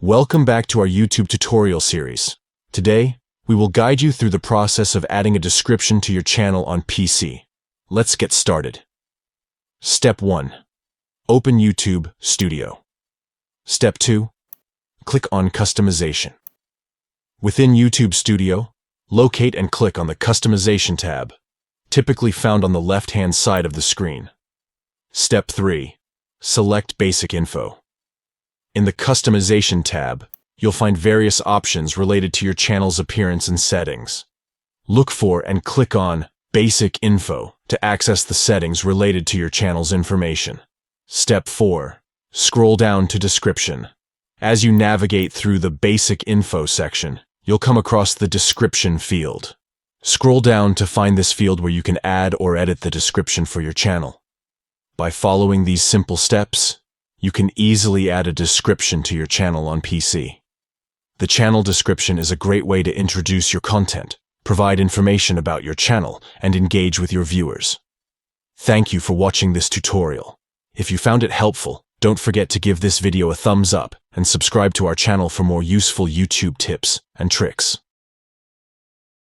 Welcome back to our YouTube tutorial series. Today, we will guide you through the process of adding a description to your channel on PC. Let's get started. Step 1. Open YouTube Studio. Step 2. Click on Customization. Within YouTube Studio, locate and click on the Customization tab, typically found on the left-hand side of the screen. Step 3. Select Basic Info. In the Customization tab, you'll find various options related to your channel's appearance and settings. Look for and click on Basic Info to access the settings related to your channel's information. Step 4. Scroll down to Description. As you navigate through the Basic Info section, you'll come across the Description field. Scroll down to find this field where you can add or edit the description for your channel. By following these simple steps, you can easily add a description to your channel on PC. The channel description is a great way to introduce your content, provide information about your channel, and engage with your viewers. Thank you for watching this tutorial. If you found it helpful, don't forget to give this video a thumbs up and subscribe to our channel for more useful YouTube tips and tricks.